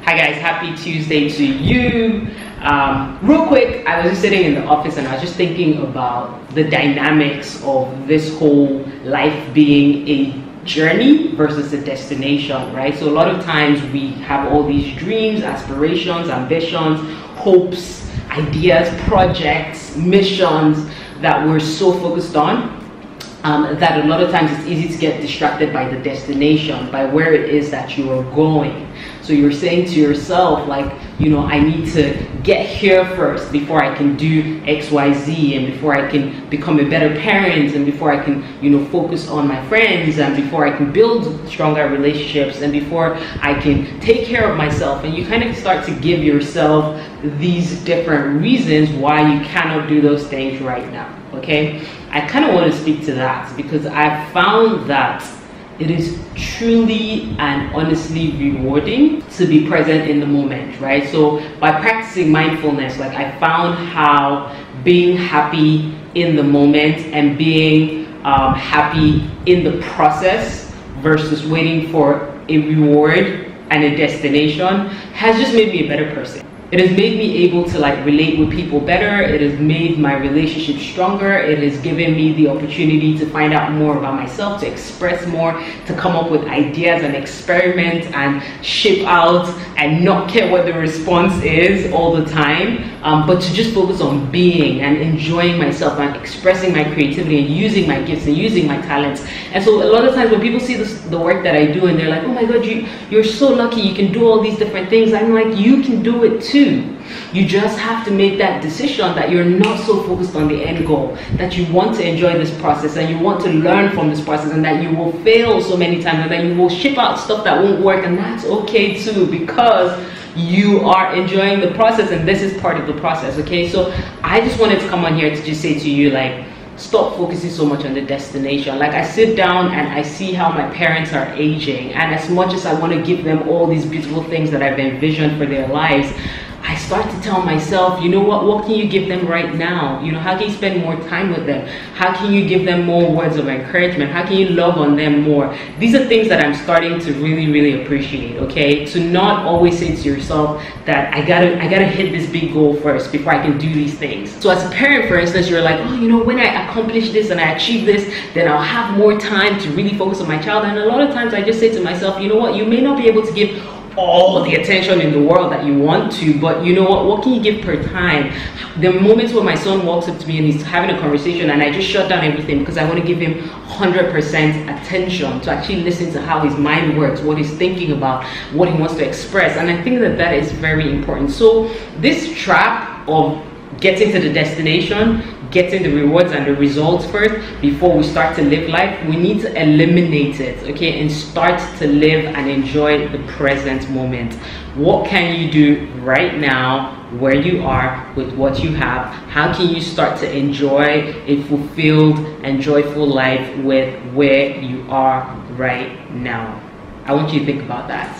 Hi guys, happy Tuesday to you. Real quick, I was just sitting in the office and I was just thinking about the dynamics of this whole life being a journey versus a destination, right? So a lot of times we have all these dreams, aspirations, ambitions, hopes, ideas, projects, missions that we're so focused on. That a lot of times it's easy to get distracted by the destination, by where it is that you are going. So you're saying to yourself, like, you know, I need to get here first before I can do XYZ, and before I can become a better parent, and before I can, you know, focus on my friends, and before I can build stronger relationships, and before I can take care of myself. And you kind of start to give yourself these different reasons why you cannot do those things right now. Okay, I kind of want to speak to that because I've found that it is truly and honestly rewarding to be present in the moment, right? So by practicing mindfulness, like, I found how being happy in the moment and being happy in the process versus waiting for a reward and a destination has just made me a better person. It has made me able to, like, relate with people better. It has made my relationship stronger. It has given me the opportunity to find out more about myself, to express more, to come up with ideas and experiment and ship out and not care what the response is all the time, but to just focus on being and enjoying myself and expressing my creativity and using my gifts and using my talents. And so a lot of times when people see the work that I do and they're like, oh my God, you're so lucky, you can do all these different things. I'm like, you can do it too. You just have to make that decision that you're not so focused on the end goal, that you want to enjoy this process and you want to learn from this process, and that you will fail so many times and that you will ship out stuff that won't work, and that's okay too, because you are enjoying the process and this is part of the process. Okay, so I just wanted to come on here to just say to you, like, stop focusing so much on the destination. Like, I sit down and I see how my parents are aging, and as much as I want to give them all these beautiful things that I've envisioned for their lives, I start to tell myself, you know what can you give them right now? You know, how can you spend more time with them? How can you give them more words of encouragement? How can you love on them more? These are things that I'm starting to really appreciate, okay? To not always say to yourself that I gotta hit this big goal first before I can do these things. So as a parent, for instance, you're like, oh, you know, when I accomplish this and I achieve this, then I'll have more time to really focus on my child. And a lot of times I just say to myself, you know what, you may not be able to give all the attention in the world that you want to, but you know what can you give per time? The moments where my son walks up to me and he's having a conversation and I just shut down everything because I want to give him 100% attention to actually listen to how his mind works, what he's thinking about, what he wants to express. And I think that that is very important. So this trap of getting to the destination, getting the rewards and the results first before we start to live life, we need to eliminate it, okay, and start to live and enjoy the present moment. What can you do right now where you are with what you have? How can you start to enjoy a fulfilled and joyful life with where you are right now? I want you to think about that.